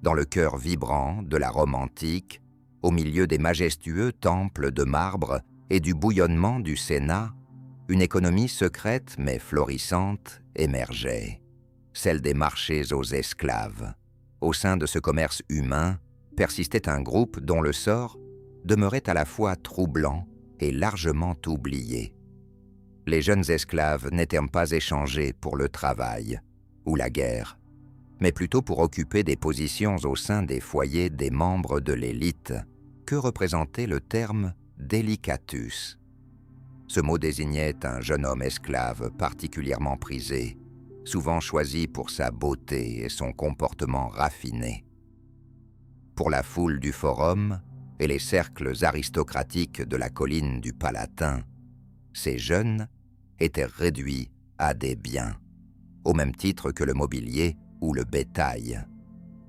dans le cœur vibrant de la Rome antique, au milieu des majestueux temples de marbre et du bouillonnement du Sénat, une économie secrète mais florissante émergeait, celle des marchés aux esclaves. Au sein de ce commerce humain persistait un groupe dont le sort demeurait à la fois troublant et largement oublié. Les jeunes esclaves n'étaient pas échangés pour le travail ou la guerre, mais plutôt pour occuper des positions au sein des foyers des membres de l'élite, que représentait le terme « delicatus ». Ce mot désignait un jeune homme esclave particulièrement prisé, souvent choisi pour sa beauté et son comportement raffiné. Pour la foule du forum et les cercles aristocratiques de la colline du Palatin, ces jeunes étaient réduits à des biens, au même titre que le mobilier ou le bétail.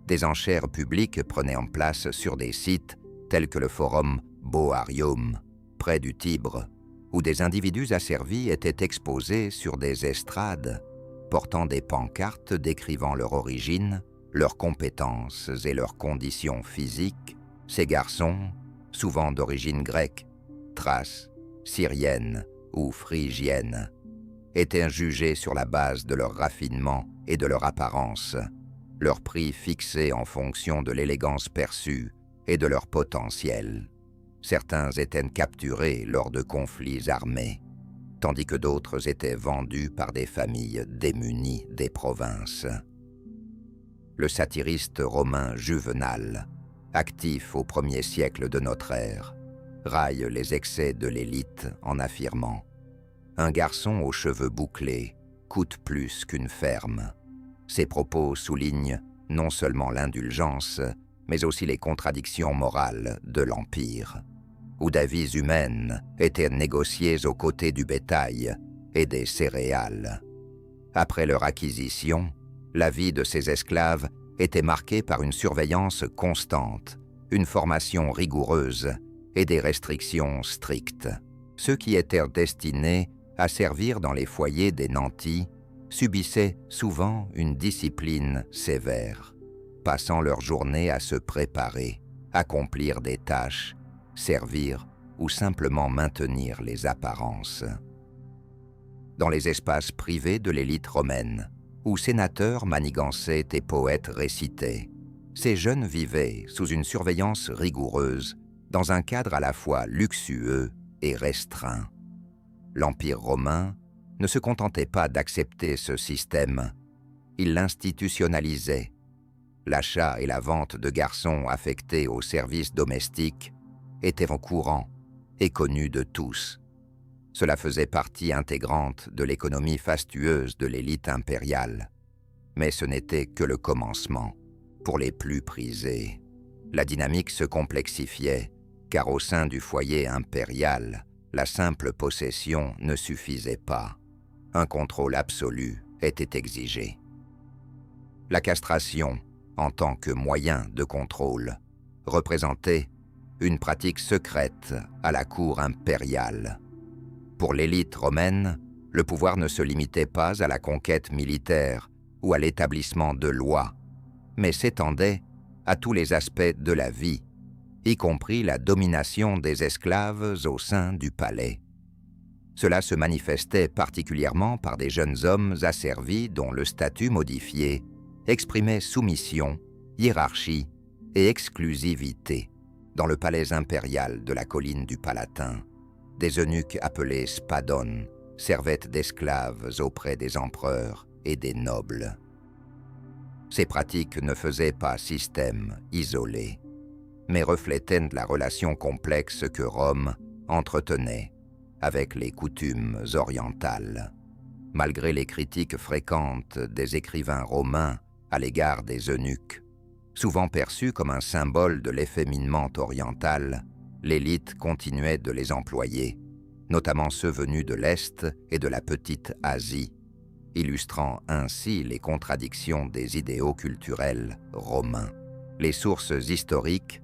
Des enchères publiques prenaient en place sur des sites tels que le forum Boarium, près du Tibre, où des individus asservis étaient exposés sur des estrades, portant des pancartes décrivant leur origine, leurs compétences et leurs conditions physiques. Ces garçons, souvent d'origine grecque, thrace, syrienne ou phrygienne, étaient jugés sur la base de leur raffinement et de leur apparence, leur prix fixé en fonction de l'élégance perçue et de leur potentiel. Certains étaient capturés lors de conflits armés, tandis que d'autres étaient vendus par des familles démunies des provinces. Le satiriste romain Juvenal, actif au 1er siècle de notre ère, raille les excès de l'élite en affirmant « Un garçon aux cheveux bouclés coûte plus qu'une ferme ». Ces propos soulignent non seulement l'indulgence, mais aussi les contradictions morales de l'Empire, où des vies humaines étaient négociées aux côtés du bétail et des céréales. Après leur acquisition, la vie de ces esclaves était marquée par une surveillance constante, une formation rigoureuse et des restrictions strictes. Ceux qui étaient destinés à servir dans les foyers des nantis subissaient souvent une discipline sévère, passant leur journée à se préparer, accomplir des tâches, servir ou simplement maintenir les apparences. Dans les espaces privés de l'élite romaine, où sénateurs manigançaient et poètes récitaient, ces jeunes vivaient sous une surveillance rigoureuse, dans un cadre à la fois luxueux et restreint. L'Empire romain ne se contentait pas d'accepter ce système, il l'institutionnalisait. L'achat et la vente de garçons affectés aux services domestiques étaient en courant et connus de tous. Cela faisait partie intégrante de l'économie fastueuse de l'élite impériale. Mais ce n'était que le commencement, pour les plus prisés. La dynamique se complexifiait, car au sein du foyer impérial, la simple possession ne suffisait pas. Un contrôle absolu était exigé. La castration, en tant que moyen de contrôle, représentait une pratique secrète à la cour impériale. Pour l'élite romaine, le pouvoir ne se limitait pas à la conquête militaire ou à l'établissement de lois, mais s'étendait à tous les aspects de la vie, y compris la domination des esclaves au sein du palais. Cela se manifestait particulièrement par des jeunes hommes asservis dont le statut modifié exprimait soumission, hiérarchie et exclusivité. Dans le palais impérial de la colline du Palatin, des eunuques appelés spadones servaient d'esclaves auprès des empereurs et des nobles. Ces pratiques ne faisaient pas système isolé, mais reflétaient la relation complexe que Rome entretenait avec les coutumes orientales. Malgré les critiques fréquentes des écrivains romains à l'égard des eunuques, souvent perçus comme un symbole de l'efféminement oriental, l'élite continuait de les employer, notamment ceux venus de l'Est et de la Petite Asie, illustrant ainsi les contradictions des idéaux culturels romains. Les sources historiques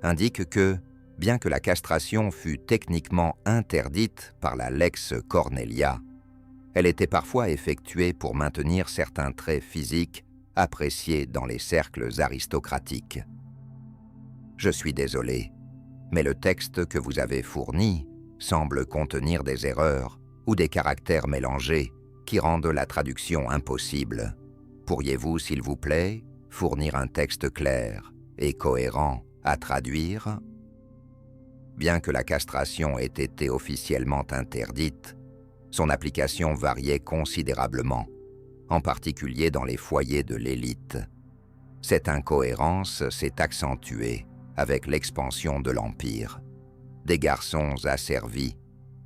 indiquent que, bien que la castration fût techniquement interdite par la Lex Cornelia, elle était parfois effectuée pour maintenir certains traits physiques appréciés dans les cercles aristocratiques. Je suis désolé, mais le texte que vous avez fourni semble contenir des erreurs ou des caractères mélangés qui rendent la traduction impossible. Pourriez-vous, s'il vous plaît, fournir un texte clair et cohérent à traduire? Bien que la castration ait été officiellement interdite, son application variait considérablement, en particulier dans les foyers de l'élite. Cette incohérence s'est accentuée avec l'expansion de l'Empire. Des garçons asservis,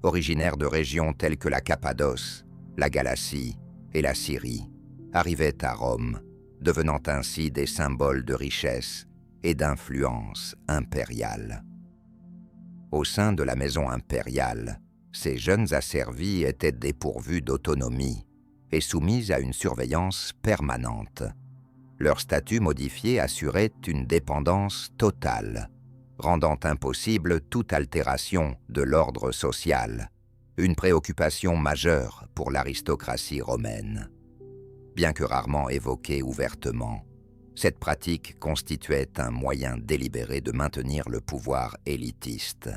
originaires de régions telles que la Cappadoce, la Galatie et la Syrie, arrivaient à Rome, devenant ainsi des symboles de richesse et d'influence impériale. Au sein de la maison impériale, ces jeunes asservis étaient dépourvus d'autonomie et soumis à une surveillance permanente. Leur statut modifié assurait une dépendance totale, rendant impossible toute altération de l'ordre social, une préoccupation majeure pour l'aristocratie romaine. Bien que rarement évoquée ouvertement, cette pratique constituait un moyen délibéré de maintenir le pouvoir élitiste.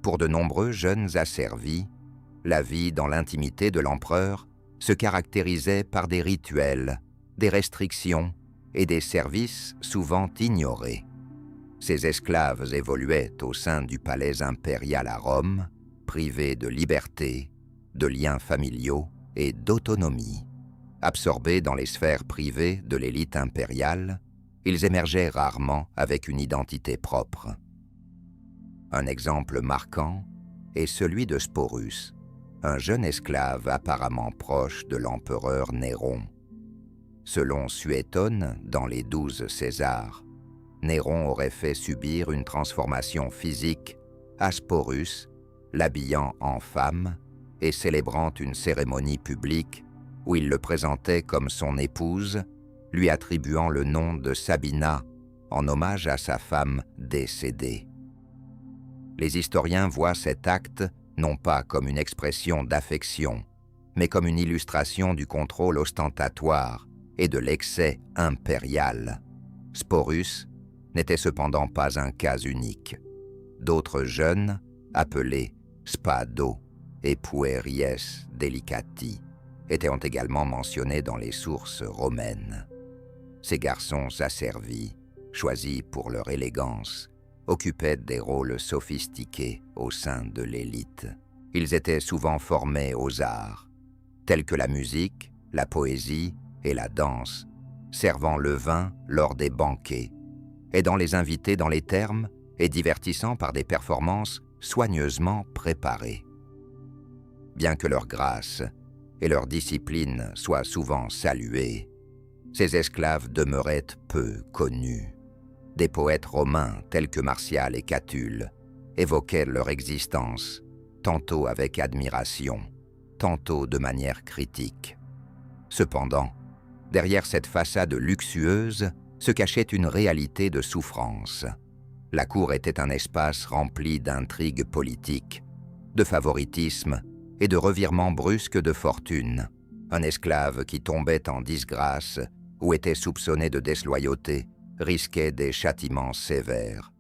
Pour de nombreux jeunes asservis, la vie dans l'intimité de l'empereur se caractérisait par des rituels, des restrictions et des services souvent ignorés. Ces esclaves évoluaient au sein du palais impérial à Rome, privés de liberté, de liens familiaux et d'autonomie. Absorbés dans les sphères privées de l'élite impériale, ils émergeaient rarement avec une identité propre. Un exemple marquant est celui de Sporus, un jeune esclave apparemment proche de l'empereur Néron. Selon Suétone, dans les 12 Césars, Néron aurait fait subir une transformation physique à Sporus, l'habillant en femme et célébrant une cérémonie publique où il le présentait comme son épouse, lui attribuant le nom de Sabina en hommage à sa femme décédée. Les historiens voient cet acte non pas comme une expression d'affection, mais comme une illustration du contrôle ostentatoire et de l'excès impérial. Sporus n'était cependant pas un cas unique. D'autres jeunes, appelés Spado et Pueries Delicati, étaient également mentionnés dans les sources romaines. Ces garçons asservis, choisis pour leur élégance, occupaient des rôles sophistiqués au sein de l'élite. Ils étaient souvent formés aux arts, tels que la musique, la poésie et la danse, servant le vin lors des banquets, aidant les invités dans les thermes et divertissant par des performances soigneusement préparées. Bien que leur grâce et leur discipline soient souvent saluées, ces esclaves demeuraient peu connus. Des poètes romains tels que Martial et Catulle évoquaient leur existence, tantôt avec admiration, tantôt de manière critique. Cependant, derrière cette façade luxueuse se cachait une réalité de souffrance. La cour était un espace rempli d'intrigues politiques, de favoritisme et de revirements brusques de fortune. Un esclave qui tombait en disgrâce ou était soupçonné de disloyauté risquait des châtiments sévères,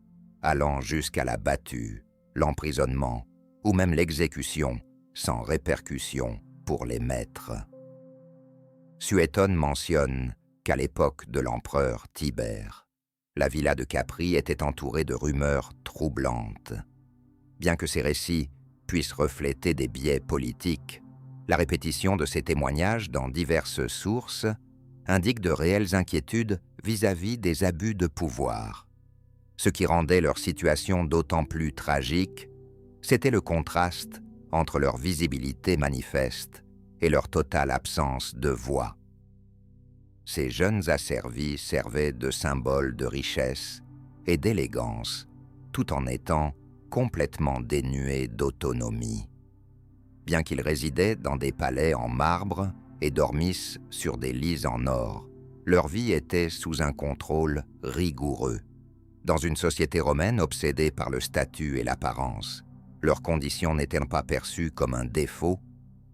allant jusqu'à la battue, l'emprisonnement ou même l'exécution sans répercussion pour les maîtres. Suétone mentionne qu'à l'époque de l'empereur Tibère, la villa de Capri était entourée de rumeurs troublantes. Bien que ces récits puissent refléter des biais politiques, la répétition de ces témoignages dans diverses sources indique de réelles inquiétudes vis-à-vis des abus de pouvoir. Ce qui rendait leur situation d'autant plus tragique, c'était le contraste entre leur visibilité manifeste et leur totale absence de voix. Ces jeunes asservis servaient de symboles de richesse et d'élégance, tout en étant complètement dénués d'autonomie. Bien qu'ils résidaient dans des palais en marbre et dormissent sur des lits en or, leur vie était sous un contrôle rigoureux. Dans une société romaine obsédée par le statut et l'apparence, leurs conditions n'étaient pas perçues comme un défaut,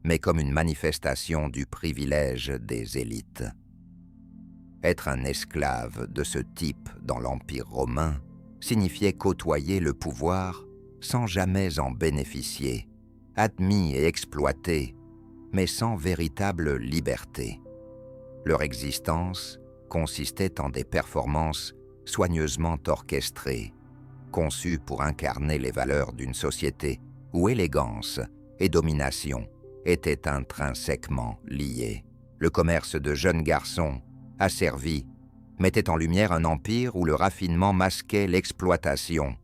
mais comme une manifestation du privilège des élites. Être un esclave de ce type dans l'Empire romain signifiait côtoyer le pouvoir sans jamais en bénéficier, admis et exploité, mais sans véritable liberté. Leur existence consistait en des performances soigneusement orchestrées, conçues pour incarner les valeurs d'une société où élégance et domination étaient intrinsèquement liées. Le commerce de jeunes garçons, asservis, mettait en lumière un empire où le raffinement masquait l'exploitation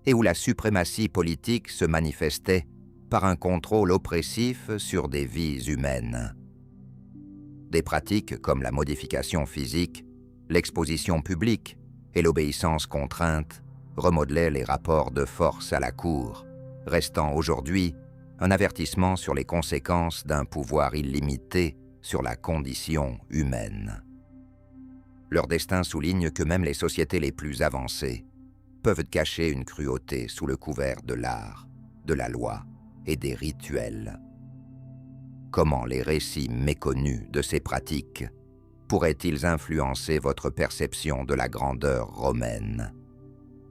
et où la suprématie politique se manifestait par un contrôle oppressif sur des vies humaines. Des pratiques comme la modification physique, l'exposition publique et l'obéissance contrainte remodelaient les rapports de force à la cour, restant aujourd'hui un avertissement sur les conséquences d'un pouvoir illimité sur la condition humaine. Leur destin souligne que même les sociétés les plus avancées peuvent cacher une cruauté sous le couvert de l'art, de la loi et des rituels. Comment les récits méconnus de ces pratiques pourraient-ils influencer votre perception de la grandeur romaine?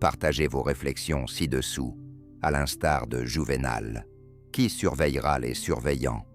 Partagez vos réflexions ci-dessous, à l'instar de Juvénal, qui surveillera les surveillants